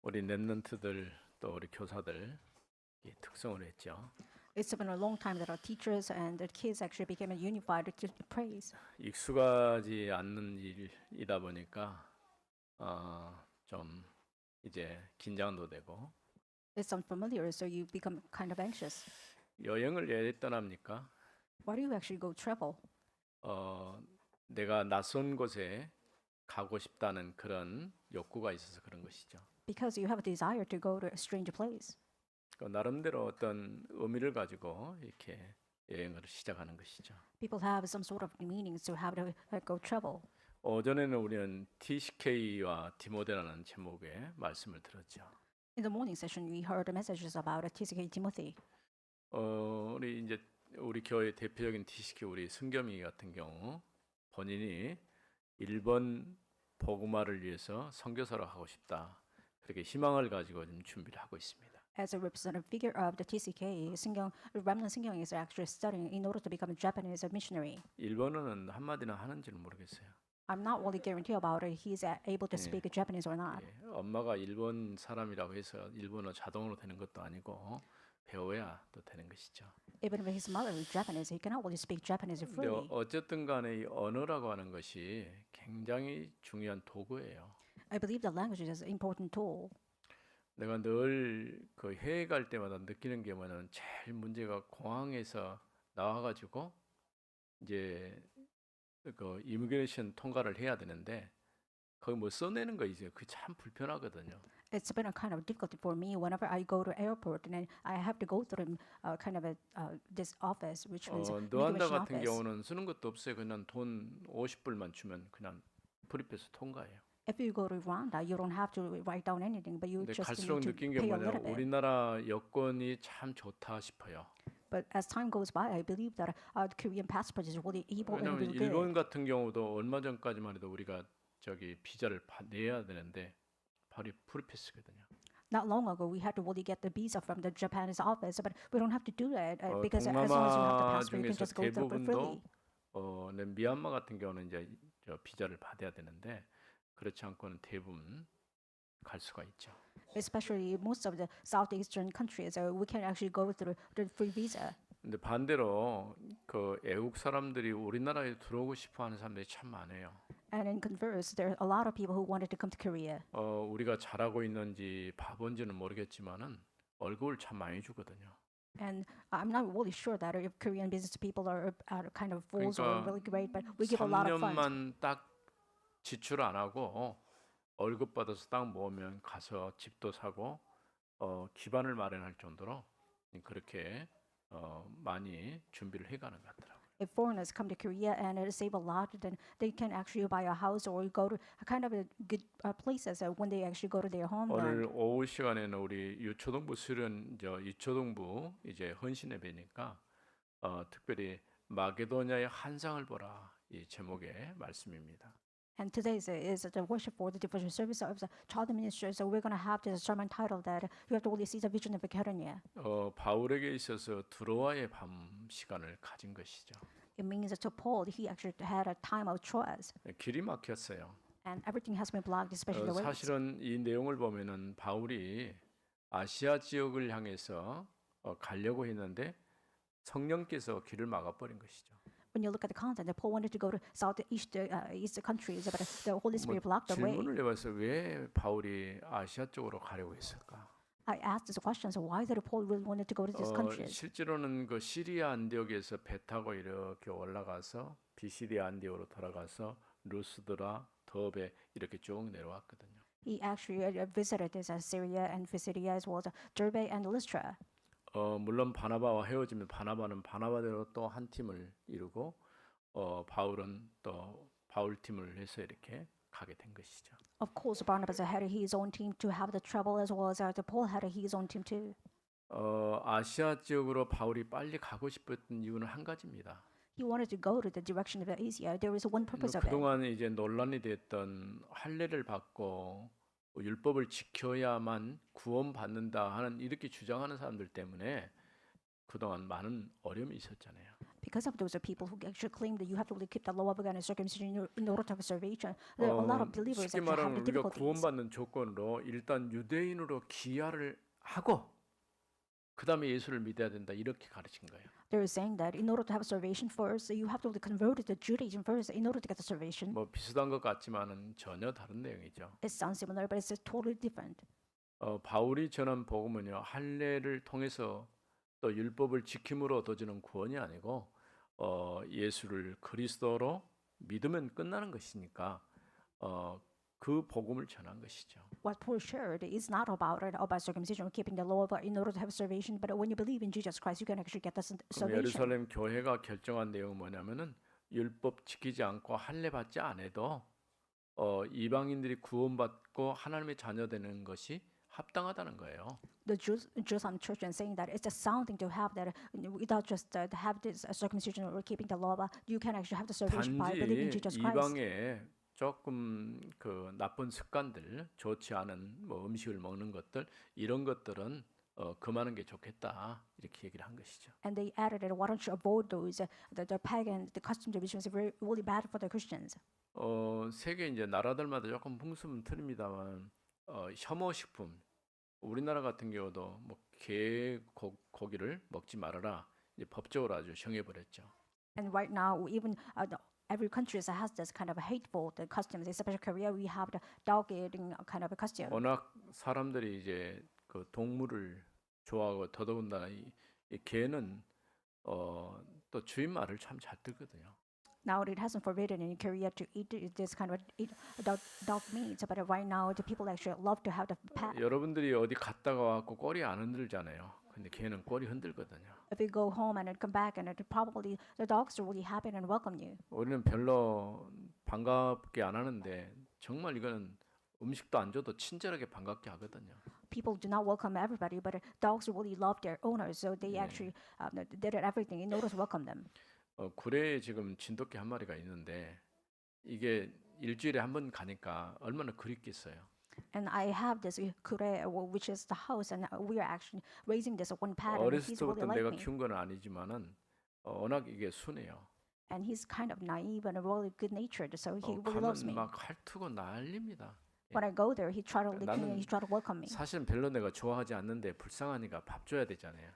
우리 랩런트들 또 우리 교사들 이 특성을 했죠. It's been a long time that our teachers and the kids actually became unified to praise. 익숙하지 않는 일이다 보니까 좀 이제 긴장도 되고. It's unfamiliar, so you become kind of anxious. 여행을 왜 떠납니까? Why do you actually go travel? 내가 낯선 곳에 가고 싶다는 그런 욕구가 있어서 그런 것이죠. Because you have a desire to go to a strange place. 나름대로 어떤 의미를 가지고 이렇게 여행을 시작하는 것이죠. People have some sort of meanings to have to go travel. 오전에는 우리는 TCK와 디모데라는 제목의 말씀을 들었죠. In the morning session, we heard messages about TCK Timothy. 우리 교회 대표적인 TCK 우리 승겸이 같은 경우 본인이 일본 복음화를 위해서 선교사로 하고 싶다. 그렇게 희망을 가지고 지금 준비를 하고 있습니다. As a representative figure of the TCK, Remnant Singyong is actually studying in order to become a Japanese missionary. 일본어는 한마디나 하는지는 모르겠어요. I'm not really guaranteed about it. He's able to speak Japanese or not. 예, 엄마가 일본 사람이라고 해서 일본어 자동으로 되는 것도 아니고 배워야 또 되는 것이죠. Even if his mother is Japanese, he cannot really speak Japanese 근데 freely. 어쨌든 간에 이 언어라고 하는 것이 굉장히 중요한 도구예요. I believe that language is an important tool. 내가 늘 그 해외 갈 때마다 느끼는 게 뭐냐면 제일 문제가 공항에서 나와가지고 이제 그 이미그레이션 통과를 해야 되는데 거기 뭐 써내는 거 있어요. 그게 참 불편하거든요. It's been a kind of difficulty for me whenever I go to airport and then I have to go through kind of this office, which means 느안다 immigration 같은 office. 경우는 쓰는 것도 없어요. 그냥 돈 50불만 주면 그냥 프리패스 통과해요. If you go to Rwanda, you don't have to write down anything, but you 근데 just 갈수록 need to 느낀 게 pay a 뭐냐, little bit. 우리나라 여권이 참 좋다 싶어요. But as time goes by, I believe that the Korean passport is really able and 왜냐하면 really good. 일본 같은 경우도 얼마 전까지만 해도 우리가 저기 비자를 내야 되는데 바로 프리패스거든요. Not long ago, we had to really get the visa from the Japanese office, but we don't have to do that because as long as you have the 동남아 passport, you can 중에서 just go through freely. 대부분도 미얀마 같은 경우는 이제 저 비자를 받아야 되는데 그렇지 않고는 대부분 갈 수가 있죠. Especially most of the southeastern countries, we can actually go through the free visa. 근데 반대로 그 애국 사람들이 우리나라에 들어오고 싶어하는 사람들이 참 많아요. And in converse, there are a lot of people who wanted to come to Korea. 우리가 잘하고 있는지 바본지는 모르겠지만은 얼굴 참 많이 주거든요. And I'm not really sure that if Korean business people are kind of fools or 그러니까 really great, but we give a lot of funds. 3년만 딱 지출 안 하고 월급 받아서 딱 모으면 가서 집도 사고 기반을 마련할 정도로 그렇게 많이 준비를 해가는 것 같더라고요. If foreigners come to Korea and save a lot, then they can actually buy a house or go to kind of a good places when they actually go to their 오늘 homeland. 오후 시간에는 우리 유초동부 수련 유초동부 이제 헌신 예배니까 특별히 마게도냐의 환상을 보라 이 제목의 말씀입니다. And today is the worship for the devotion service of the child ministry. So we're going to have this sermon title that you have to really see the vision of Macedonia. 바울에게 있어서 두로아의 밤 시간을 가진 것이죠. It means that to Paul, he actually had a time of Troas. 길이 막혔어요. And everything has been blocked, especially the ways. 사실은 이 내용을 보면은 바울이 아시아 지역을 향해서 가려고 했는데 성령께서 길을 막아버린 것이죠. When you look at the content, Paul wanted to go to southeast east countries, but the Holy Spirit blocked the way. 질문을 해봐서 왜 바울이 아시아 쪽으로 가려고 했을까? I asked this question, so why did Paul really wanted to go to these countries? 실제로는 그 시리아 안디옥에서 배 타고 이렇게 올라가서 비시디아 안디옥으로 돌아가서 루스드라, 더베 이렇게 쭉 내려왔거든요. He actually visited this Syria and Pisidia as well as Derbe and Lystra. 물론 바나바와 헤어지면 바나바는 바나바대로 또 한 팀을 이루고 바울은 또 바울 팀을 해서 이렇게 가게 된 것이죠. Of course, Barnabas had his own team to have the trouble as well as Paul had his own team too. 아시아 지역으로 바울이 빨리 가고 싶었던 이유는 한 가지입니다. He wanted to go to the direction of Asia. There is one purpose of it. 그동안 이제 논란이 됐던 할례를 받고 율법을 지켜야만 구원받는다 하는 이렇게 주장하는 사람들 때문에 그동안 많은 어려움이 있었잖아요. because of those people who actually claim that you have to really keep the law of God and circumcision in order to have salvation. There are a lot of believers 쉽게 actually have 말하면 the 우리가 difficulties. 구원받는 조건으로 일단 유대인으로 기하를 하고 그 다음에 예수를 믿어야 된다 이렇게 가르친 거예요. They're saying that in order to have salvation first, you have to really convert to Judaism first in order to get the salvation. 뭐 비슷한 것 같지만은 전혀 다른 내용이죠. It sounds similar, but it's totally different. 바울이 전한 복음은요 할례를 통해서 또 율법을 지킴으로 얻어지는 구원이 아니고 예수를 그리스도로 믿으면 끝나는 것이니까 그 복음을 전한 것이죠. What Paul shared is not about circumcision or keeping the law in order to have salvation, but when you believe in Jesus Christ, you can actually get the 그럼 salvation. 예루살렘 교회가 결정한 내용은 뭐냐면은 율법 지키지 않고 할례 받지 않아도 이방인들이 구원받고 하나님의 자녀 되는 것이 합당하다는 거예요. The Jerusalem church and saying that it's a sound thing to have that without just have this circumcision or keeping the law, you can actually have the salvation by believing in 단지 Jesus Christ. 이방의 조금 그 나쁜 습관들, 좋지 않은 뭐 음식을 먹는 것들 이런 것들은 금하는 게 좋겠다 이렇게 얘기를 한 것이죠. And they added that why don't you avoid those the pagan the customs which was really bad for the Christians. 세계 이제 나라들마다 조금 풍습은 틀립니다만 혐오 식품 우리나라 같은 경우도 뭐 개 고기를 먹지 말아라 이제 법적으로 아주 정해 버렸죠. And right now, even every country has this kind of hateful the customs. Especially Korea, we have the dog eating kind of a custom. 워낙 사람들이 이제 그 동물을 좋아하고 더더군다나 이 개는 또 주인 말을 참 잘 듣거든요. Now it hasn't forbidden in Korea to eat this kind of dog meat, but right now the people actually love to have the pet. 여러분들이 어디 갔다가 와갖고 꼬리 안 흔들잖아요. 근데 개는 꼬리 흔들거든요. If you go home and then come back, and probably the dogs are really happy and welcome you. 우리는 별로 반갑게 안 하는데 정말 이거는 음식도 안 줘도 친절하게 반갑게 하거든요. People do not welcome everybody, but dogs really love their owners, so they actually did everything in order to welcome them. 구례에 지금 진돗개 한 마리가 있는데 이게 일주일에 한 번 가니까 얼마나 그립겠어요. And I have this kure, which is the house, and we are actually raising this one pet, and 어렸을 he's really 때부터 like 내가 me. 키운 건 아니지만은 워낙 이게 순해요. And he's kind of naive and really good-natured, so he really loves me. 가면 막 핥투고 난립니다. When I go there, he try to lick me, 나는 and he try to welcome me. 사실은 별로 내가 좋아하지 않는데 불쌍하니까 밥 줘야 되잖아요.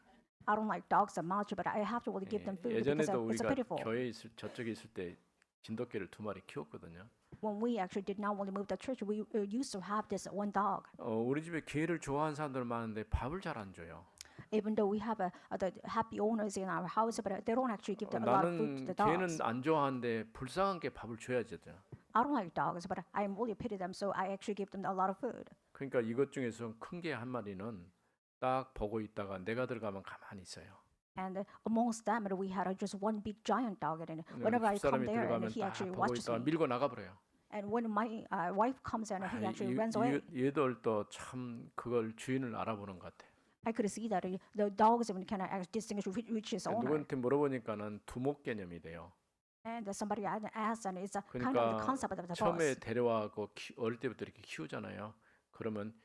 I don't like dogs that much, but I have to really give them food because 예전에도 it's 우리가 pitiful. 교회에 저쪽에 있을 때 진돗개를 2마리 키웠거든요. When we actually did not want to move the church, we used to have this one dog. 우리 집에 개를 좋아하는 사람들 많은데 밥을 잘 안 줘요. Even though we have the happy owners in our house, but they don't actually give a lot of food to 나는 the dogs. 개는 안 좋아하는데 불쌍한 게 밥을 줘야죠. I don't like dogs, but I really pity them, so I actually give them a lot of food. 그러니까 이것 중에서 큰 개 한 마리는 딱 보고 있다가 내가 들어가면 가만히 있어요. And amongst them, we had just one big giant dog, and whenever I come 집사람이 there, and 들어가면 he 딱 actually 보고 watches 있다가 me. 밀고 나가버려요. And when my wife comes in, he actually runs away. 얘들도 참 그걸 주인을 알아보는 것 같아. I could see that the dogs even can distinguish which is owner. 누구한테 물어보니까는 두목 개념이 돼요. And somebody asked, and it's a kind of the 그러니까 concept of the 처음에 boss. 데려와고 어릴 때부터 이렇게 키우잖아요. 그러면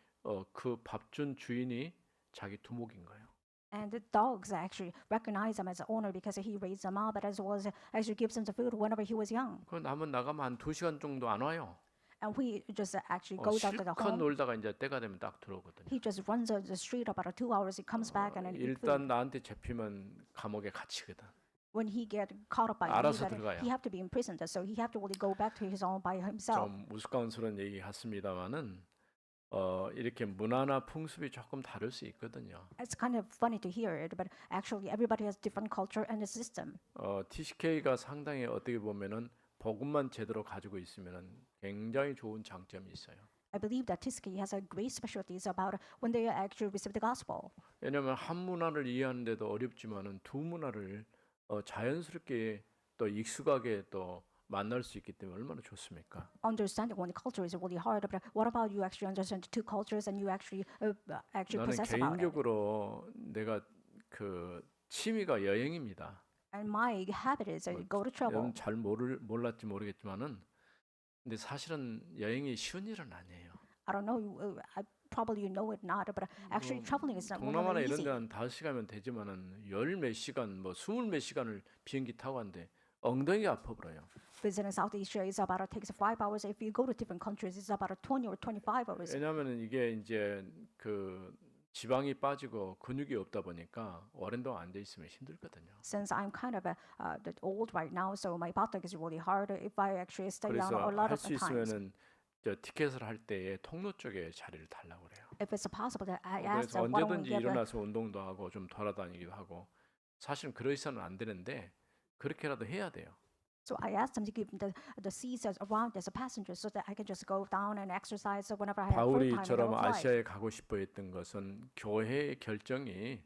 그 밥 준 주인이 자기 두목인 거예요. And the dogs actually recognize him as the owner because he raised them up, but as well as actually gives them the food whenever he was young. 그 한번 나가면 한 2시간 정도 안 와요. And he just actually goes out to the 실컷 home. 놀다가 이제 때가 되면 딱 들어오거든요. He just runs the street about 2 hours. He comes back and then eats food. 일단 나한테 잡히면 감옥에 갇히거든. When he get caught up by me, 알아서 that 들어가요. he have to be imprisoned, so he have to really go back to his own by himself. 좀 우스꽝스러운 얘기 같습니다만은 이렇게 문화나 풍습이 조금 다를 수 있거든요. It's kind of funny to hear it, but actually everybody has different culture and a system. TCK가 상당히 어떻게 보면은 복음만 제대로 가지고 있으면은 굉장히 좋은 장점이 있어요. I believe that TSK has a great specialties about when they actually receive the gospel. 왜냐하면 한 문화를 이해하는데도 어렵지만은 두 문화를 자연스럽게 또 익숙하게 또 만날 수 있기 때문에 얼마나 좋습니까? Understanding one culture is really hard, but what about you actually understand two cultures and you actually 나는 possess about it? 개인적으로 내가 그 취미가 여행입니다. And my habit is I go to travel. 여러분 잘 몰랐지 모르겠지만은 근데 사실은 여행이 쉬운 일은 아니에요. I don't know. probably you know it not, but actually traveling is not 동남아나 normally 이런 easy. 데는 5시간이면 되지만은 열 몇 시간, 뭐 20몇 시간을 비행기 타고 왔는데 엉덩이가 아파 버려요. Visiting South Asia is about takes 5 hours. If you go to different countries, it's about 20 or 25 hours. 왜냐하면은 이게 이제 그 지방이 빠지고 근육이 없다 보니까 오랜 동안 앉아 있으면 힘들거든요. Since I'm kind of old right now, so my back is really hard. If I actually stay down 그래서 a lot 할 of 수 the times, 있으면은 저 티켓을 할 때에 통로 쪽에 자리를 달라고 그래요. if it's possible, that I ask 그래서 them, why don't we 언제든지 give 일어나서 운동도 하고 좀 돌아다니기도 하고 사실은 그러서는 안 되는데 그렇게라도 해야 돼요. So I asked them to give the seats around as a passenger so that I can just go down and exercise whenever I have free time in 바울이처럼 our flight. 아시아에 가고 싶어 했던 것은 교회의 결정이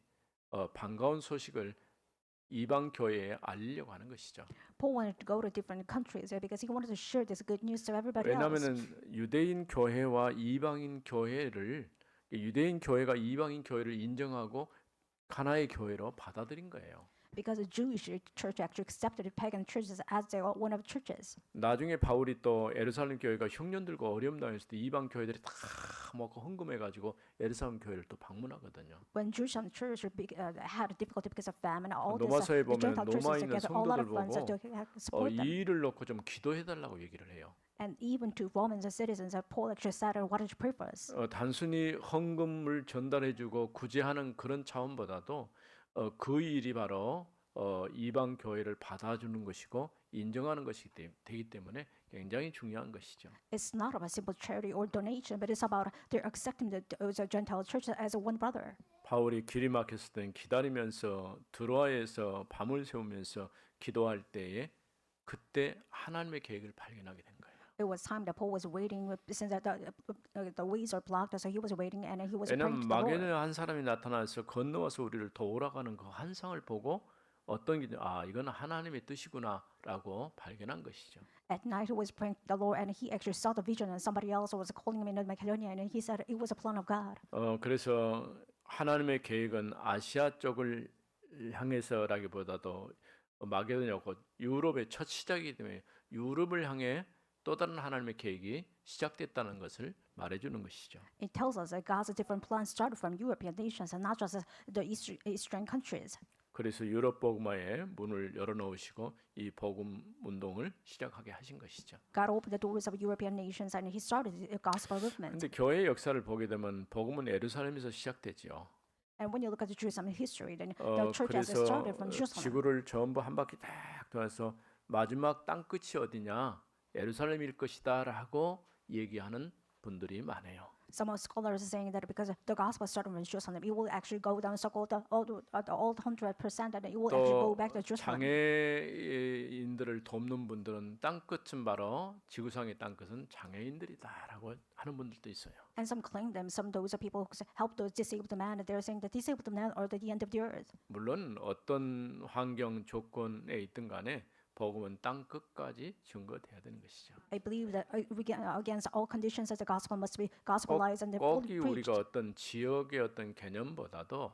반가운 소식을 이방 교회에 알리려고 하는 것이죠. Paul wanted to go to different countries because he wanted to share this good news to everybody else. 왜냐하면은 유대인 교회와 이방인 교회를 유대인 교회가 이방인 교회를 인정하고 하나의 교회로 받아들인 거예요. Because the Jewish church actually accepted the pagan churches as their one of the churches. 나중에 바울이 또 예루살렘 교회가 흉년들과 어려움 당했을 때 이방 교회들이 다 먹고 헌금해가지고 예루살렘 교회를 또 방문하거든요. When Jerusalem church had difficulty because of famine, all these 로마서에 the 보면 Gentile churches 로마에 있는 together, all lot of 성도들 funds 보고 to support them. 이 일을 놓고 좀 기도해달라고 얘기를 해요. And even to Romans citizens, Paul actually said, "Why don't you pray for us?" 단순히 헌금을 전달해주고 구제하는 그런 차원보다도 그 일이 바로 이방 교회를 받아주는 것이고 인정하는 것이 되기 때문에 굉장히 중요한 것이죠. It's not about simple charity or donation, but it's about they're accepting the Gentile church as a one brother. 바울이 길이 막혔을 땐 기다리면서 드로아에서 밤을 새우면서 기도할 때에 그때 하나님의 계획을 발견하게 된 거예요. It was time that Paul was waiting since the ways are blocked, so he was waiting and he was praying 왜냐하면 to the Lord. 막연히 한 사람이 나타나서 건너와서 우리를 도우라가는 그 환상을 보고 어떤 게 이건 하나님의 뜻이구나라고 발견한 것이죠. At night, he was praying to the Lord, and he actually saw the vision, and somebody else was calling him in Macedonia, and he said it was a plan of God. 그래서 하나님의 계획은 아시아 쪽을 향해서라기보다도 마게도냐고 유럽의 첫 시작이기 때문에 유럽을 향해 또 다른 하나님의 계획이 시작됐다는 것을 말해주는 것이죠. It tells us that God's different plans started from European nations and not just the Eastern countries. 그래서 유럽 복음화의 문을 열어놓으시고 이 복음 운동을 시작하게 하신 것이죠. God opened the doors of European nations, and He started the gospel movement. 근데 교회의 역사를 보게 되면 복음은 예루살렘에서 시작되지요. And when you look at the Jerusalem history, then the church has 그래서 started from Jerusalem. 지구를 전부 한 바퀴 딱 돌아서 마지막 땅 끝이 어디냐? 예루살렘일 것이다라고 얘기하는 분들이 많아요. Some scholars are saying that because the gospel started from Jerusalem, it will actually go down circle the all 100%, and it will actually go 또 back to Jerusalem. 장애인들을 돕는 분들은 땅 끝은 바로 지구상의 땅 끝은 장애인들이다라고 하는 분들도 있어요. And some claim them. Some those are people who help those disabled men. They're saying that disabled men are the end of the earth. 물론 어떤 환경 조건에 있든 간에 복음은 땅 끝까지 증거돼야 되는 것이죠. I believe that against all conditions, that the gospel must be gospelized and 꼭이 fully preached. 우리가 어떤 지역의 어떤 개념보다도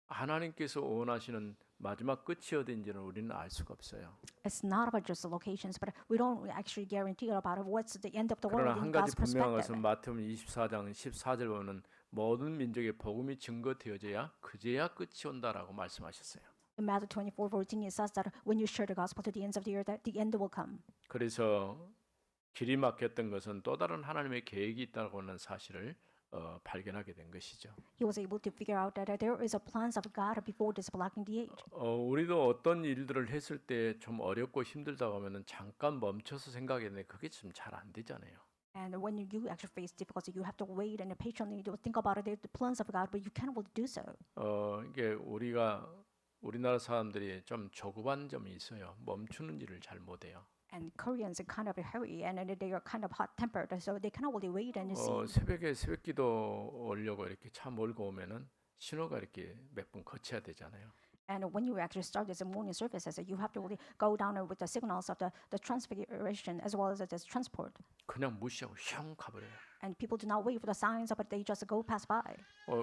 하나님께서 원하시는 마지막 끝이 어딘지는 우리는 알 수가 없어요. It's not about just the locations, but we don't actually guarantee about what's the end of the world 그러나 한 in 가지 God's 분명한 perspective. 것은 마태복음 24장 14절 보면 모든 민족의 복음이 증거되어져야 그제야 끝이 온다라고 말씀하셨어요. In Matthew 24:14, it says that when you share the gospel to the ends of the earth, that the end will come. 그래서 길이 막혔던 것은 또 다른 하나님의 계획이 있다고 하는 사실을 발견하게 된 것이죠. He was able to figure out that there is a plans of God before this blocking the age. 우리도 어떤 일들을 했을 때 좀 어렵고 힘들다고 하면은 잠깐 멈춰서 생각했는데 그게 좀 잘 안 되잖아요. And when you actually face difficulty, you have to wait and patiently to think about it, the plans of God, but you can't really do so. 이게 우리나라 사람들이 좀 조급한 점이 있어요. 멈추는 일을 잘 못해요. And Koreans are kind of a hurry, and they are kind of hot-tempered, so they cannot really wait and see. 새벽에 새벽기도 오려고 이렇게 차 몰고 오면은 신호가 이렇게 몇 번 거쳐야 되잖아요. And when you actually start this morning services, you have to really go down with the signals of the transfiguration as well as the transport. 그냥 무시하고 슝 가버려요. And people do not wait for the signs, but they just go pass by.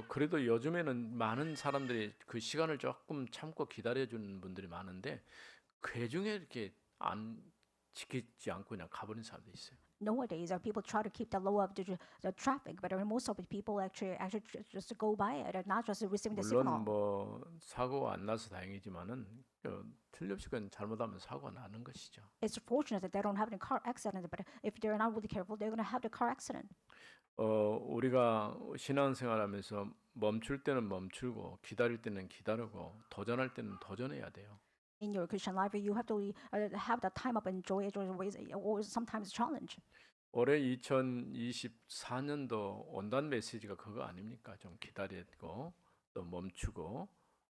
그래도 요즘에는 많은 사람들이 그 시간을 조금 참고 기다려주는 분들이 많은데 그 중에 이렇게 안 지키지 않고 그냥 가버린 사람도 있어요. Nowadays, people try to keep the law of the traffic, but most of the people actually just go by it and not just receiving the 물론 signal. 뭐 사고가 안 나서 다행이지만은 틀림없이 그건 잘못하면 사고가 나는 것이죠. It's fortunate that they don't have any car accident, but if they're not really careful, they're going to have the car accident. 우리가 신앙생활하면서 멈출 때는 멈추고 기다릴 때는 기다리고 도전할 때는 도전해야 돼요. In your Christian life, you have to have that time of enjoy it or sometimes challenge. 올해 2024년도 온단 메시지가 그거 아닙니까? 좀 기다리고 또 멈추고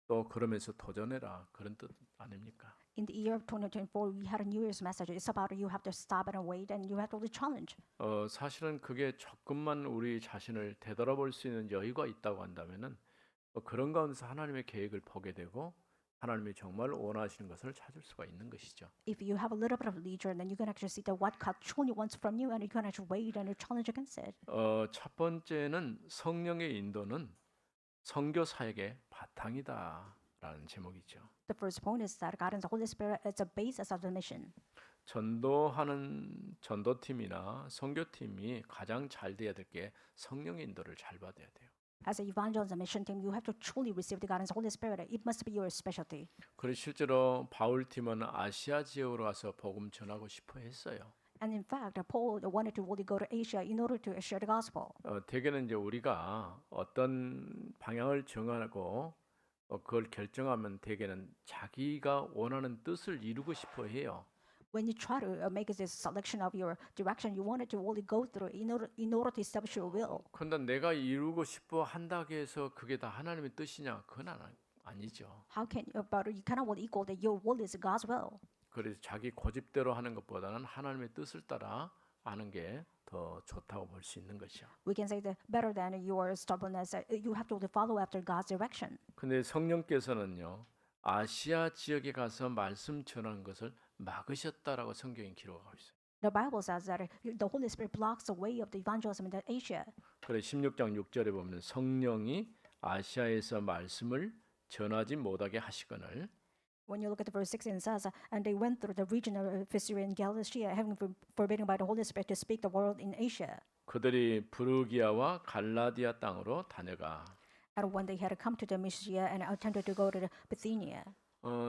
또 그러면서 도전해라 그런 뜻 아닙니까? In the year of 2024, we had a New Year's message. It's about you have to stop and wait, and you have to really challenge. 사실은 그게 조금만 우리 자신을 되돌아볼 수 있는 여유가 있다고 한다면은 그런 가운데서 하나님의 계획을 보게 되고 하나님이 정말 원하시는 것을 찾을 수가 있는 것이죠. If you have a little bit of leisure, then you can actually see that what God truly wants from you, and you can actually wait and challenge against it. 첫 번째는 성령의 인도는 선교 사역의 바탕이다라는 제목이죠. The first point is that God and the Holy Spirit is the basis of the mission. 전도하는 전도팀이나 선교팀이 가장 잘 돼야 될 게 성령의 인도를 잘 받아야 돼요. As an evangelism mission team, you have to truly receive the God and the Holy Spirit. It must be your specialty. 그래서 실제로 바울 팀은 아시아 지역으로 가서 복음 전하고 싶어 했어요. And in fact, Paul wanted to really go to Asia in order to share the gospel. 대개는 이제 우리가 어떤 방향을 정하고 그걸 결정하면 대개는 자기가 원하는 뜻을 이루고 싶어 해요. When you try to make this selection of your direction, you want it to really go through in order to establish your will. 그런데 내가 이루고 싶어 한다고 해서 그게 다 하나님의 뜻이냐? 그건 아니죠. How can but you cannot really equal that your will is God's will. 그래서 자기 고집대로 하는 것보다는 하나님의 뜻을 따라 하는 게 더 좋다고 볼 수 있는 것이죠. We can say that better than your stubbornness, you have to follow after God's direction. 근데 성령께서는요. 아시아 지역에 가서 말씀 전하는 것을 막으셨다라고 성경이 기록하고 있어요. The Bible says that the Holy Spirit blocks the way of the evangelism in Asia. 그래 16장 6절에 보면 성령이 아시아에서 말씀을 전하지 못하게 하시거늘 When you look at the verse 16, it says, and they went through the region of Syria and Galatia, having forbidden by the Holy Spirit to speak the word in Asia. 그들이 부르기아와 갈라디아 땅으로 다녀가. And when they had come to the Mysia and attempted to go to Bithynia.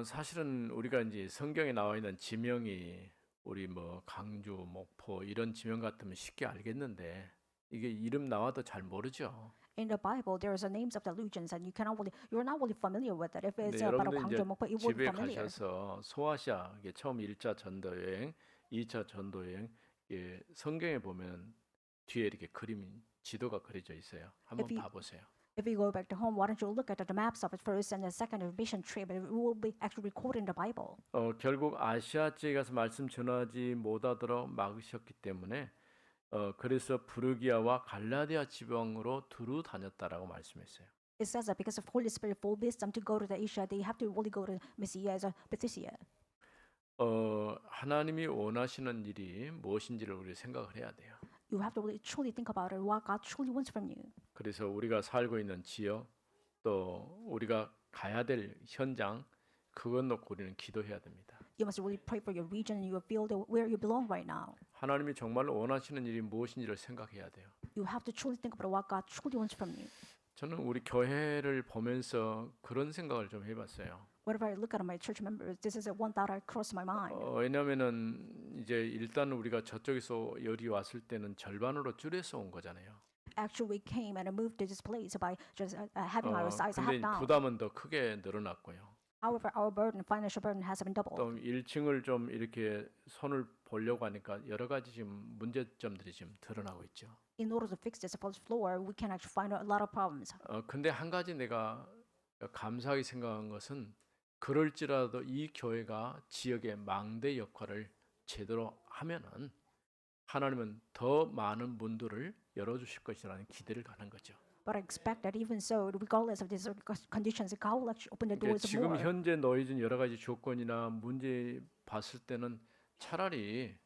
사실은 우리가 이제 성경에 나와 있는 지명이 우리 뭐 강주, 목포 이런 지명 같으면 쉽게 알겠는데 이게 이름 나와도 잘 모르죠. In the Bible, there are the names of the regions, and you're not really familiar with it. If it's 네, about 여러분들 이제 Gwangju, Mokpo, you will be 집에 familiar. 가셔서 소아시아 이게 처음 1차 전도 여행, 2차 전도 여행 예, 성경에 보면 뒤에 이렇게 그림 지도가 그려져 있어요. 한번 If you- 봐보세요. If you go back to home, why don't you look at the maps of the first and the second mission trip? It will be actually recorded in the Bible. 결국 아시아 지역에 가서 말씀 전하지 못하도록 막으셨기 때문에 그래서 부르기아와 갈라디아 지방으로 두루 다녔다라고 말씀했어요. It says that because of Holy Spirit forbids them to go to the Asia, they have to really go to Mysia as a Bithynia. 하나님이 원하시는 일이 무엇인지를 우리 생각을 해야 돼요. You have to really truly think about it, what God truly wants from you. 그래서 우리가 살고 있는 지역 또 우리가 가야 될 현장 그것 놓고 우리는 기도해야 됩니다. You must really pray for your region and your field where you belong right now. 하나님이 정말 원하시는 일이 무엇인지를 생각해야 돼요. You have to truly think about what God truly wants from you. 저는 우리 교회를 보면서 그런 생각을 좀 해봤어요. Whenever I look at my church members, this is one that crossed my mind. 왜냐하면은 이제 일단 우리가 저쪽에서 여기 왔을 때는 절반으로 줄여서 온 거잖아요. Actually, we came and moved to this place by just having our size 근데 half down. 부담은 더 크게 늘어났고요. However, our burden, financial burden, has been doubled. 또 1층을 좀 이렇게 손을 보려고 하니까 여러 가지 지금 문제점들이 지금 드러나고 있죠. In order to fix this first floor, we can actually find a lot of problems. 근데 한 가지 내가 감사하게 생각한 것은 그럴지라도 이 교회가 지역의 망대 역할을 제대로 하면은 하나님은 더 많은 문들을 열어주실 것이라는 기대를 가는 거죠. But I expect that even so, regardless of these conditions, God will actually open the 그러니까 doors 지금 more. 현재 놓여진 여러 가지 조건이나 문제 봤을 때는 차라리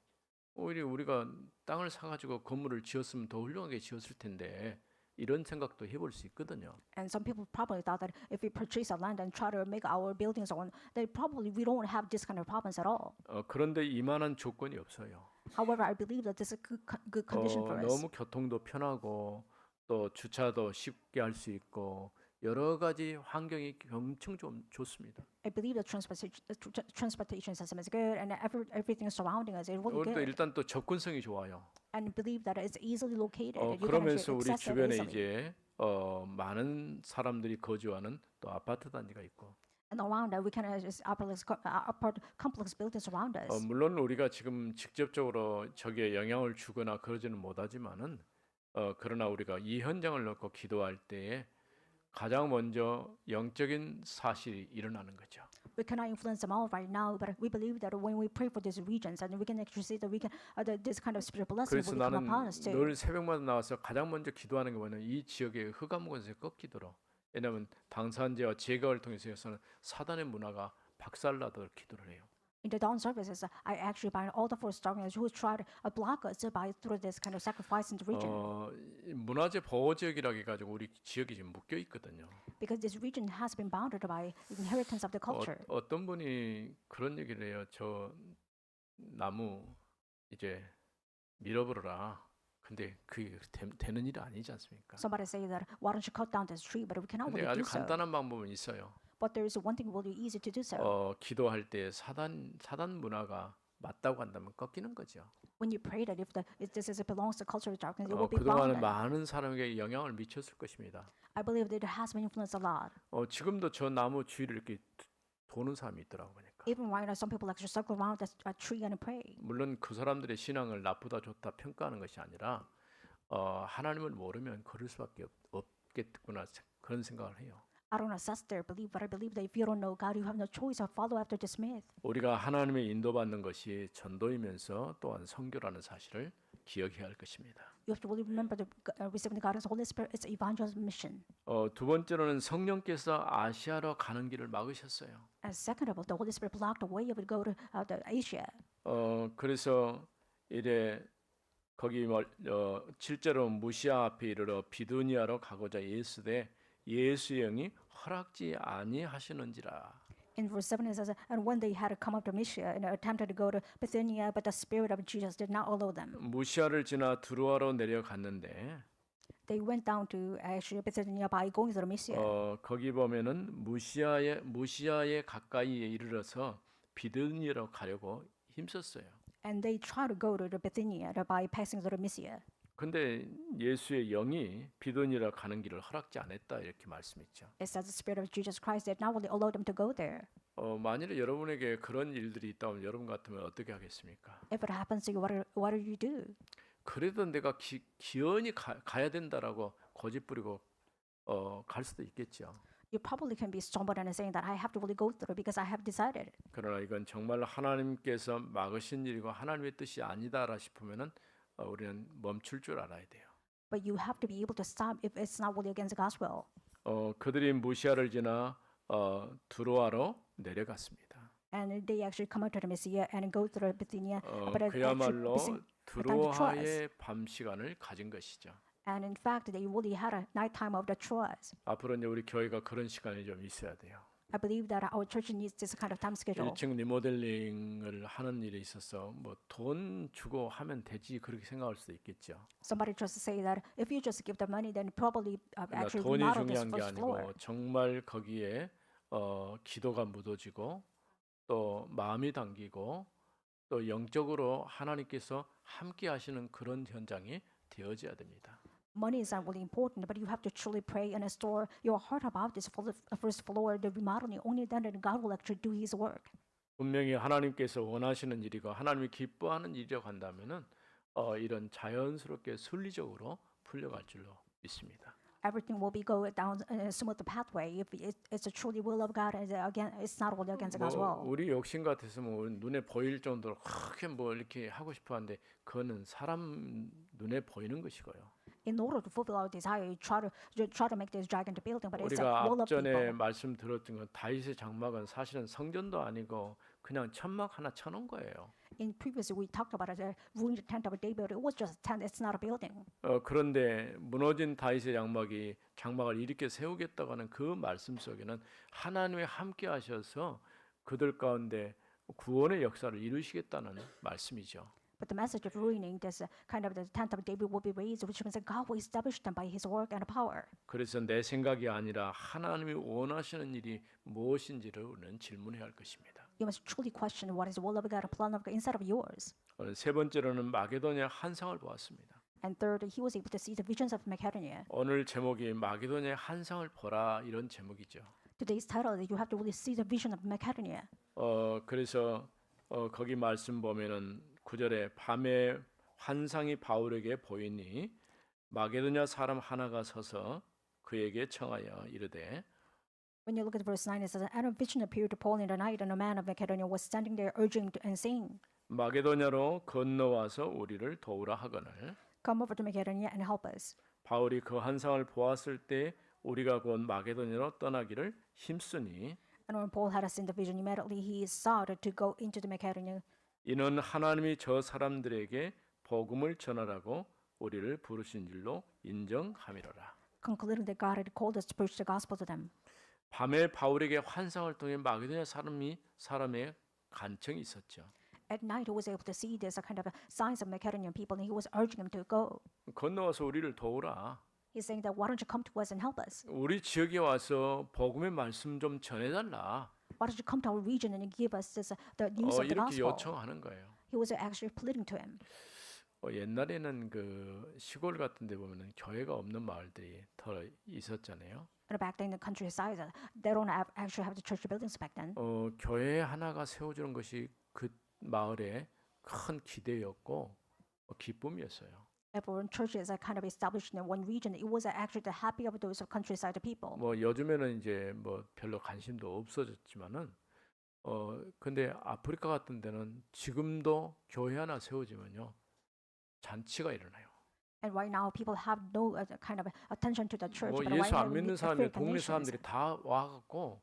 오히려 우리가 땅을 사가지고 건물을 지었으면 더 훌륭하게 지었을 텐데 이런 생각도 해볼 수 있거든요. And some people probably thought that if we purchase a land and try to make our buildings on, then probably we don't have this kind of problems at all. 그런데 이만한 조건이 없어요. However, I believe that this is a good condition for us. 너무 교통도 편하고 또 주차도 쉽게 할 수 있고 여러 가지 환경이 엄청 좀 좋습니다. I believe the transportation system is good, and everything surrounding us is really 또 good. 일단 또 접근성이 좋아요. And believe that it's easily located. You can 그러면서 actually 우리 access it 주변에 easily. 이제 많은 사람들이 거주하는 또 아파트 단지가 있고 And around that, we can just apartment complex buildings around us. 물론 우리가 지금 직접적으로 저기에 영향을 주거나 그러지는 못하지만은 그러나 우리가 이 현장을 놓고 기도할 때에 가장 먼저 영적인 사실이 일어나는 거죠. We cannot influence them all right now, but we believe that when we pray for these regions, and we can actually see that we can that this kind of spiritual blessing 그래서 will come 나는 upon us too. 늘 새벽마다 나와서 가장 먼저 기도하는 게 뭐냐면 이 지역의 흑암 권세 꺾이도록. 왜냐하면 당산제와 제거를 통해서는 사단의 문화가 박살나도록 기도를 해요. In the dawn services, I actually bind all the force darkness who try to block us by through this kind of sacrifice in the region. 이 문화재 보호 지역이라 해가지고 우리 지역이 지금 묶여 있거든요. Because this region has been bounded by inheritance of the culture. 어떤 분이 그런 얘기를 해요. 저 나무 이제 밀어버려라. 근데 그게 되는 일이 아니지 않습니까? Somebody say that why don't you cut down this tree, but we cannot 근데 really 아주 do so. 간단한 방법은 있어요. But there is one thing really easy to do so. 기도할 때 사단 문화가 맞다고 한다면 꺾이는 거죠. When you pray that if this belongs to culture of darkness, it will be 그동안은 bounded. 많은 사람에게 영향을 미쳤을 것입니다. I believe that it has been influenced a lot. 지금도 저 나무 주위를 이렇게 도는 사람이 있더라고 보니까. Even right now, some people actually circle around a tree and pray. 물론 그 사람들의 신앙을 나쁘다 좋다 평가하는 것이 아니라 하나님을 모르면 걸을 수밖에 없겠구나 그런 생각을 해요. I don't assess their belief, but I believe that if you don't know God, you have no choice but follow after this myth. 우리가 하나님의 인도받는 것이 전도이면서 또한 선교라는 사실을 기억해야 할 것입니다. You have to really remember that receiving the guidance of the Holy Spirit is evangelism mission. 두 번째로는 성령께서 아시아로 가는 길을 막으셨어요. And second of all, the Holy Spirit blocked the way of it go to Asia. 그래서 이래 거기 7절로 무시아 앞에 이르러 비두니아로 가고자 예수되 예수의 영이 허락지 아니하시는지라. In verse 7 it says, and when they had come up to Mysia and attempted to go to Bithynia, but the Spirit of Jesus did not allow them. 무시아를 지나 두루아로 내려갔는데 They went down to actually Bithynia by going through Mysia. 거기 보면은 무시아에 가까이에 이르러서 비두니아로 가려고 힘썼어요. And they tried to go to the Bithynia by passing through Mysia. 근데 예수의 영이 비두니아로 가는 길을 허락지 않았다 이렇게 말씀했죠. It says the Spirit of Jesus Christ did not really allow them to go there. 만일에 여러분에게 그런 일들이 있다면 여러분 같으면 어떻게 하겠습니까? If it happens to you, what do you do? 그래도 내가 기어이 가야 된다라고 고집 부리고 갈 수도 있겠죠. You probably can be stubborn and saying that I have to really go through because I have decided. 그러나 이건 정말 하나님께서 막으신 일이고 하나님의 뜻이 아니다라 싶으면은 우리는 멈출 줄 알아야 돼요. But you have to be able to stop if it's not really against God's will. 그들이 무시아를 지나 두로아로 내려갔습니다. And they actually come out to the Mysia and go through Bithynia. But it 그야말로 actually 두로아의 밤 시간을 가진 것이죠. And in fact, they really had a night time of the Troas. 앞으로 이제 우리 교회가 그런 시간이 좀 있어야 돼요. I believe that our church needs this kind of time schedule. 1층 리모델링을 하는 일에 있어서 뭐 돈 주고 하면 되지 그렇게 생각할 수도 있겠죠. Somebody just say that if you just give the money, then probably 그러나 actually 돈이 remodel this 중요한 게 first floor. 아니고 정말 거기에 기도가 묻어지고 또 마음이 담기고 또 영적으로 하나님께서 함께 하시는 그런 현장이 되어져야 됩니다. Money is not really important, but you have to truly pray and store your heart about this first floor, the remodeling. Only then God will actually do His work. 분명히 하나님께서 원하시는 일이고 하나님이 기뻐하는 일이라고 한다면은 이런 자연스럽게 순리적으로 풀려갈 줄로 믿습니다. Everything will be go down a smooth pathway if it's a truly will of God. And again, it's not really against God's will. 우리 욕심 같았으면 우리 눈에 보일 정도로 크게 뭐 이렇게 하고 싶어하는데 그거는 사람 눈에 보이는 것이고요. In order to fulfill our desire, you try to make this gigantic building, but it's a 우리가 will of 앞전에 people. 말씀 들었던 건 다윗의 장막은 사실은 성전도 아니고 그냥 천막 하나 쳐놓은 거예요. In previously, we talked about the ruined tent of David. It was just a tent. It's not a building. 그런데 무너진 다윗의 장막을 일으켜 세우겠다고 하는 그 말씀 속에는 하나님이 함께 하셔서 그들 가운데 구원의 역사를 이루시겠다는 말씀이죠. But the message of ruining this kind of the tent of David will be raised, which means that God will establish them by His work and power. 그래서 내 생각이 아니라 하나님이 원하시는 일이 무엇인지를 우리는 질문해야 할 것입니다. You must truly question what is the will of God, a plan of God instead of yours. 오늘 세 번째로는 마게도냐 한상을 보았습니다. And third, he was able to see the visions of Macedonia. 오늘 제목이 마게도냐 한상을 보라 이런 제목이죠. Today's title is you have to really see the vision of Macedonia. 그래서 거기 말씀 보면은 9절에 밤에 환상이 바울에게 보이니 마게도냐 사람 하나가 서서 그에게 청하여 이르되 When you look at verse 9, it says, And a vision appeared to Paul in the night, and a man of Macedonia was standing there urging and saying, 마게도냐로 건너와서 우리를 도우라 하거늘 Come over to Macedonia and help us. 바울이 그 환상을 보았을 때 우리가 곧 마게도냐로 떠나기를 힘쓰니 And when Paul had seen the vision, immediately he sought to go into the Macedonia. 이는 하나님이 저 사람들에게 복음을 전하라고 우리를 부르신 줄로 인정함이로라. Concluding that God had called us to preach the gospel to them. 밤에 바울에게 환상을 통해 마게도냐 사람의 간청이 있었죠. At night, he was able to see this kind of signs of Macedonian people, and he was urging them to go. 건너와서 우리를 도우라. He's saying that why don't you come to us and help us? 우리 지역에 와서 복음의 말씀 좀 전해달라. Why don't you come to our region and give us this, the news of the 이렇게 gospel? 요청하는 거예요. He was actually pleading to him. 옛날에는 그 시골 같은데 보면은 교회가 없는 마을들이 더 있었잖아요. And back then in the countryside, they don't actually have the church buildings back then. 교회 하나가 세워주는 것이 그 마을의 큰 기대였고 기쁨이었어요. Therefore, when churches are kind of established in one region, it was actually the happy of those countryside people. 뭐 요즘에는 이제 뭐 별로 관심도 없어졌지만은 근데 아프리카 같은 데는 지금도 교회 하나 세워지면요 잔치가 일어나요. And right now, people have no kind of attention to the church. 뭐 But right 예수 now, 안 in 믿는 the 사람이 African 동네 nations, 사람들이 다 와갖고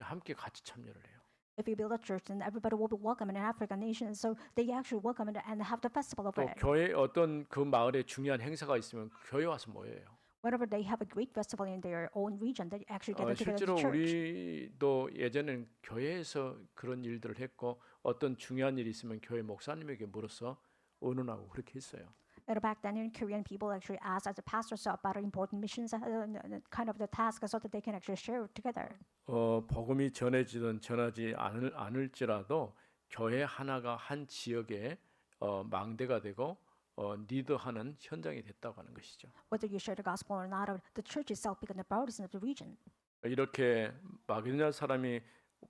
함께 같이 참여를 해요. if you build a church, then everybody will be welcome in an African nation. So they actually welcome and have the festival of 또 it. 교회 어떤 그 마을에 중요한 행사가 있으면 교회 와서 모여요. Whenever they have a great festival in their own region, they actually gather together 실제로 as a church. 우리도 예전엔 교회에서 그런 일들을 했고 어떤 중요한 일이 있으면 교회 목사님에게 물어서 의논하고 그렇게 했어요. And back then, in Korean, people actually asked as a pastors about important missions, kind of the task, so that they can actually share it together. 복음이 전해지든 전하지 않을지라도 교회 하나가 한 지역에 망대가 되고 리더하는 현장이 됐다고 하는 것이죠. Whether you share the gospel or not, the church itself became the partisan of the region. 이렇게 마게도냐 사람이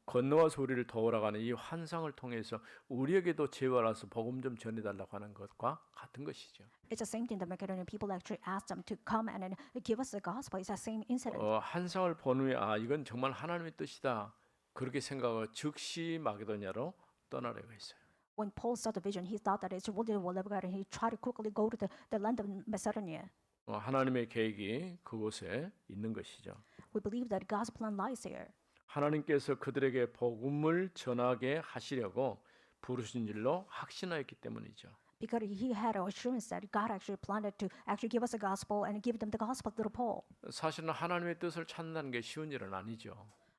건너와서 우리를 도우라고 하는 이 환상을 통해서 우리에게도 제와라서 복음 좀 전해달라고 하는 것과 같은 것이죠. It's the same thing that Macedonian people actually asked them to come and then give us the gospel. It's the same incident. 환상을 본 후에 이건 정말 하나님의 뜻이다 그렇게 생각하고 즉시 마게도냐로 떠나려고 했어요. When Paul saw the vision, he thought that it's really the will of God, and he tried to quickly go to the land of Macedonia. 하나님의 계획이 그곳에 있는 것이죠. We believe that God's plan lies here. 하나님께서 그들에게 복음을 전하게 하시려고 부르신 일로 확신하였기 때문이죠. Because he had assurance that God actually planned to actually give us the gospel and give them the gospel through Paul. 사실은 하나님의 뜻을 찾는다는 게 쉬운 일은 아니죠.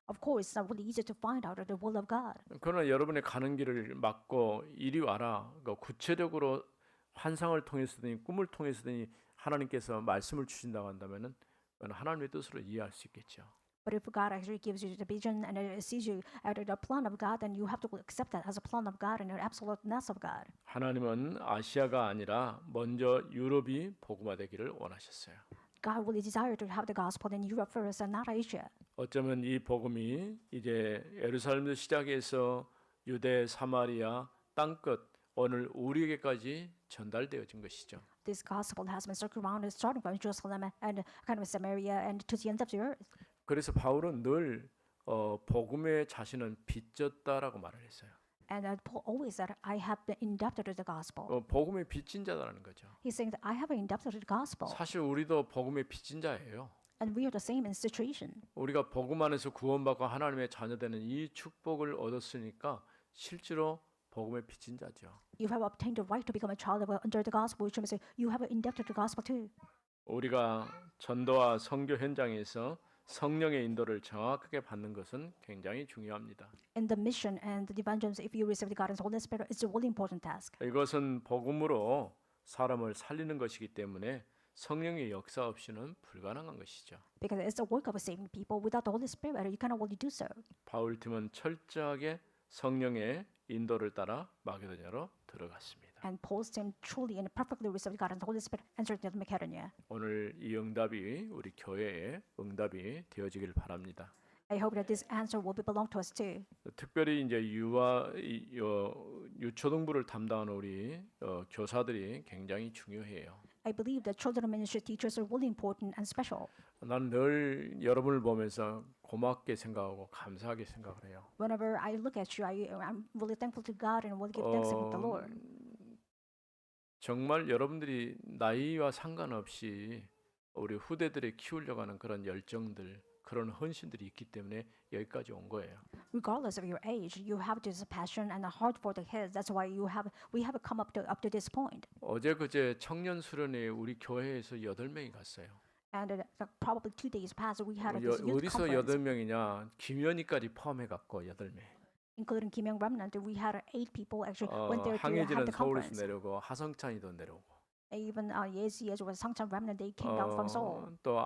Of course, it's not really easy to find out the will of God. 그러나 여러분의 가는 길을 막고 이리 와라. 구체적으로 환상을 통해서든 꿈을 통해서든 하나님께서 말씀을 주신다고 한다면은 하나님의 뜻으로 이해할 수 있겠죠. But if God actually gives you the vision and it sees you out of the plan of God, then you have to accept that as a plan of God and an absoluteness of God. 하나님은 아시아가 아니라 먼저 유럽이 복음화되기를 원하셨어요. God really desired to have the gospel in Europe first and not Asia. 어쩌면 이 복음이 이제 예루살렘도 시작해서 유대, 사마리아, 땅끝 오늘 우리에게까지 전달되어진 것이죠. This gospel has been circulated starting from Jerusalem and kind of Samaria and to the end of the earth. 그래서 바울은 늘 복음의 자신은 빚졌다라고 말을 했어요. And Paul always said, I have been indebted to the gospel. 복음의 빚진 자라는 거죠. He's saying that I have been indebted to the gospel. 사실 우리도 복음의 빚진 자예요. And we are the same in situation. 우리가 복음 안에서 구원받고 하나님의 자녀되는 이 축복을 얻었으니까 실제로 복음의 빚진 자죠. You have obtained the right to become a child of under the gospel, which means you have been indebted to the gospel too. 우리가 전도와 선교 현장에서 성령의 인도를 정확하게 받는 것은 굉장히 중요합니다. In the mission and the evangelism, if you receive the guidance of the Holy Spirit, it's a really important task. 이것은 복음으로 사람을 살리는 것이기 때문에 성령의 역사 없이는 불가능한 것이죠. Because it's the work of saving people. Without the Holy Spirit, you cannot really do so. 바울팀은 철저하게 성령의 인도를 따라 마게도냐로 들어갔습니다. And Paul's team truly and perfectly received the guidance of the Holy Spirit entered into Macedonia. 오늘 이 응답이 우리 교회의 응답이 되어지길 바랍니다. I hope that this answer will belong to us too. 특별히 이제 유초등부를 담당하는 우리 교사들이 굉장히 중요해요. I believe that children ministry teachers are really important and special. 나는 늘 여러분을 보면서 고맙게 생각하고 감사하게 생각을 해요. Whenever I look at you, I'm really thankful to God and will give thanks to the Lord. 정말 여러분들이 나이와 상관없이 우리 후대들을 키우려고 하는 그런 열정들, 그런 헌신들이 있기 때문에 여기까지 온 거예요. Regardless of your age, you have this passion and a heart for the kids. That's why we have come up to this point. 어제 그제 청년 수련회 우리 교회에서 8명이 갔어요. And probably 2 days past, we had this youth 어디서 conference, 8명이냐? 김현희까지 포함해 갖고 8명. including Kim Young Remnant. We had 8 people actually went there to have 항해진은 the 서울에서 conference. 내려오고 하성찬이도 내려오고. Even Yezi as well as Sangchan Remnant, they came down from Seoul. 또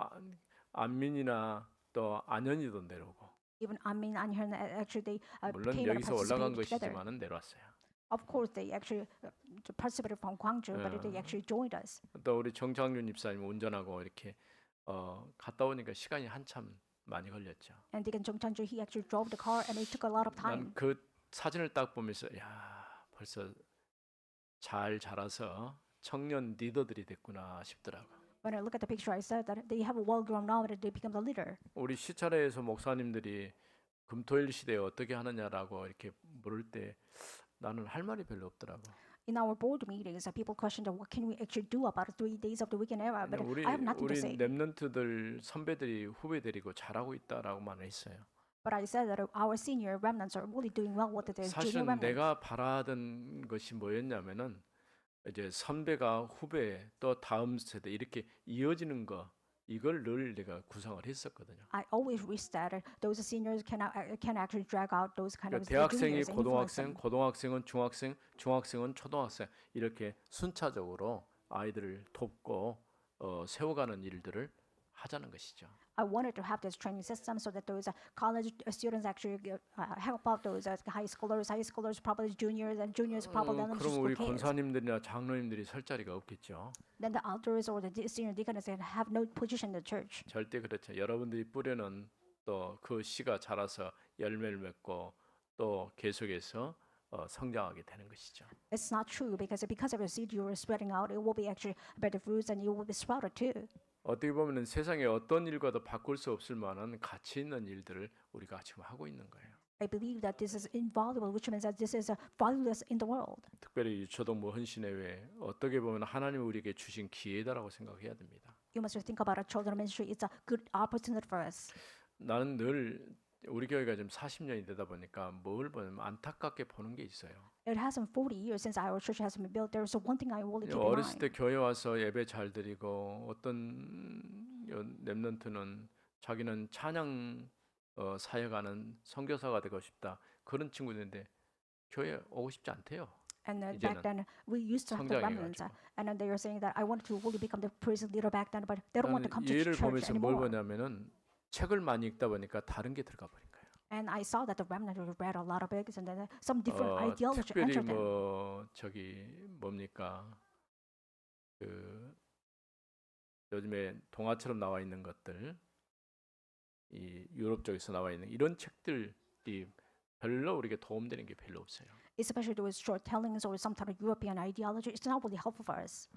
안민이나 또 안현이도 내려오고. Even Amin and Hyun actually they 물론 came and 여기서 올라간 participated together. 것이지만은 내려왔어요. Of course, they actually participated from Gwangju, but they actually joined us. 또 우리 정창윤 집사님 운전하고 이렇게 갔다 오니까 시간이 한참 많이 걸렸죠. And Deacon Jung Chanju, he actually drove the car, and it took a lot of time. 난 그 사진을 딱 보면서 야 벌써 잘 자라서 청년 리더들이 됐구나 싶더라고. When I look at the picture, I said that they have a well-grown now that they become the leader. 우리 시차례에서 목사님들이 금토일 시대에 어떻게 하느냐라고 이렇게 물을 때 나는 할 말이 별로 없더라고. In our board meetings, people questioned what can we actually do about 3 days of the weekend era, but 우리 I have nothing to say. 랩런트들 선배들이 후배들이고 잘하고 있다라고만 했어요. But I said that our senior remnants are really doing well with their junior 사실은 remnants. 내가 바라던 것이 뭐였냐면은 이제 선배가 후배 또 다음 세대 이렇게 이어지는 거 이걸 늘 내가 구상을 했었거든요. I always wish that those seniors can actually drag out those kind of 그러니까 대학생이 juniors and influence 고등학생, them. 고등학생은 중학생, 중학생은 초등학생 이렇게 순차적으로 아이들을 돕고 세워가는 일들을 하자는 것이죠. I wanted to have this training system so that those college students actually help out those high schoolers, probably juniors, and juniors probably elementary 그럼 school 우리 kids. 권사님들이나 장로님들이 설 자리가 없겠죠. Then the elders or the senior deacons have no position in the church. 절대 그렇죠. 여러분들이 뿌려는 또 그 씨가 자라서 열매를 맺고 또 계속해서 성장하게 되는 것이죠. It's not true because of your seed you are spreading out, it will be actually better fruits and you will be sprouted too. 어떻게 보면은 세상에 어떤 일과도 바꿀 수 없을 만한 가치 있는 일들을 우리가 지금 하고 있는 거예요. I believe that this is invaluable, which means that this is valueless in the world. 특별히 유초동부 헌신회회 어떻게 보면 하나님 우리에게 주신 기회다라고 생각해야 됩니다. You must think about our children ministry. It's a good opportunity for us. 나는 늘 우리 교회가 지금 40년이 되다 보니까 뭘 보면 안타깝게 보는 게 있어요. It has been 40 years since our church has been built. There is one thing I really keep in 어렸을 때 mind. 교회 와서 예배 잘 드리고 어떤 랩런트는 자기는 찬양 사역하는 선교사가 되고 싶다 그런 친구들인데 교회 오고 싶지 않대요. And 이제는 back then, we used to have the remnants, 성장해가지고. and then they were saying that I wanted to really become the praise leader back then, but they don't want to come to 얘를 church 보면서 뭘 anymore. 보냐면은 책을 많이 읽다 보니까 다른 게 들어가 버린 거예요. And I saw that the remnant read a lot of books, and then some different ideology 특별히 entered them. 뭐 저기 뭡니까 그 요즘에 동화처럼 나와 있는 것들 이 유럽 쪽에서 나와 있는 이런 책들이 별로 우리에게 도움되는 게 별로 없어요. Especially those short tellings or some type of European ideology, it's not really helpful for us.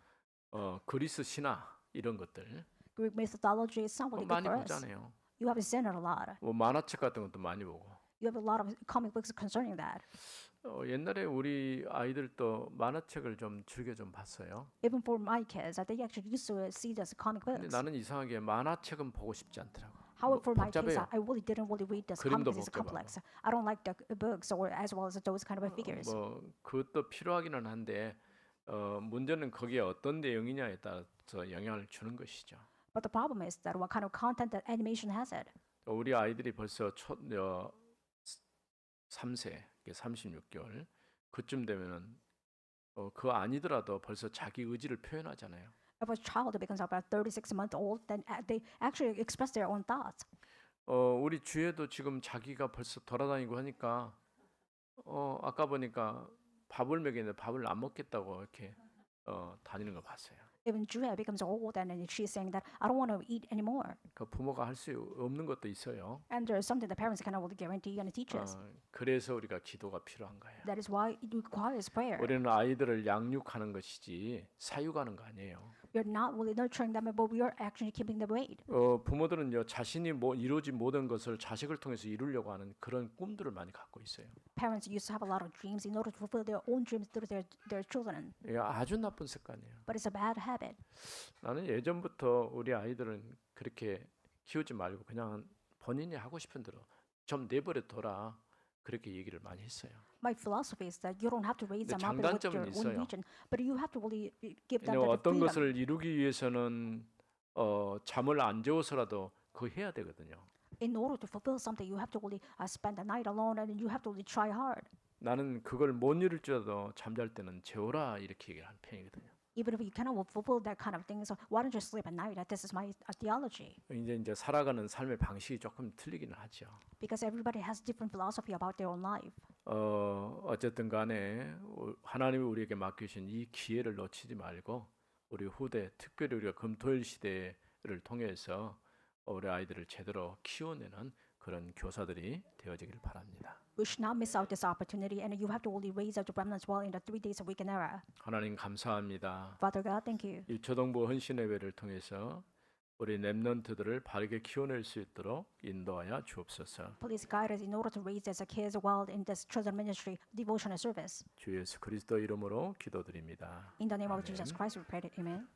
그리스 신화 이런 것들 Greek mythology is not really good 많이 for us. 보잖아요. You have seen it a lot. 뭐 만화책 같은 것도 많이 보고. You have a lot of comic books concerning that. 옛날에 우리 아이들도 만화책을 좀 즐겨 좀 봤어요. Even for my kids, they actually used to see this comic 근데 books. 나는 이상하게 만화책은 보고 싶지 않더라고. However, for my kids, 복잡해요. I really didn't really read this comic 그림도 because it's 복잡하고. complex. I don't like the books or as well as those kind of figures. 뭐 그것도 필요하기는 한데 문제는 거기에 어떤 내용이냐에 따라서 영향을 주는 것이죠. But the problem is that what kind of content that animation has it. 우리 아이들이 벌써 3세, 36개월 그쯤 되면은 그거 아니더라도 벌써 자기 의지를 표현하잖아요. If a child becomes about 36-month-old, then they actually express their own thoughts. 우리 주에도 지금 자기가 벌써 돌아다니고 하니까 아까 보니까 밥을 먹이는데 밥을 안 먹겠다고 이렇게 다니는 거 봤어요. Even Julia becomes old and then she's saying that I don't want to eat anymore. 그 부모가 할 수 없는 것도 있어요. And there's something the parents cannot really guarantee and teach us. 그래서 우리가 기도가 필요한 거예요. That is why it requires prayer. 우리는 아이들을 양육하는 것이지 사육하는 거 아니에요. We're not really nurturing them, but we are actually keeping them weight. 부모들은요 자신이 이루지 못한 것을 자식을 통해서 이루려고 하는 그런 꿈들을 많이 갖고 있어요. Parents used to have a lot of dreams in order to fulfill their own dreams through their children. 이게 아주 나쁜 습관이에요. But it's a bad habit. 나는 예전부터 우리 아이들은 그렇게 키우지 말고 그냥 본인이 하고 싶은 대로 좀 내버려 둬라 그렇게 얘기를 많이 했어요. My philosophy is that you don't have to raise 근데 them up with 장단점은 your own 있어요. vision, but you have to really give them 왜냐면 the 어떤 freedom. 것을 이루기 위해서는 잠을 안 재워서라도 그거 해야 되거든요. In order to fulfill something, you have to really spend the night alone, and you have to really try hard. 나는 그걸 못 이룰지라도 잠잘 때는 재워라 이렇게 얘기를 하는 편이거든요. Even if you cannot fulfill that kind of thing, so why don't you sleep at night? This is my theology. 이제 살아가는 삶의 방식이 조금 틀리기는 하죠. Because everybody has different philosophy about their own life. 어쨌든 간에 하나님이 우리에게 맡기신 이 기회를 놓치지 말고 우리 후대, 특별히 우리가 금토일 시대를 통해서 우리 아이들을 제대로 키워내는 그런 교사들이 되어지길 바랍니다. We should not miss out this opportunity, and you have to really raise up the remnants well in the 3 days a weekend era. 하나님 감사합니다. Father God, thank you. 이 초등부 헌신예배를 통해서 우리 렘넌트들을 바르게 키워낼 수 있도록 인도하여 주옵소서. Please guide us in order to raise as a kids well in this children ministry devotional service. 주 예수 그리스도 이름으로 기도드립니다. In the name of 아멘. Jesus Christ, we pray. Amen.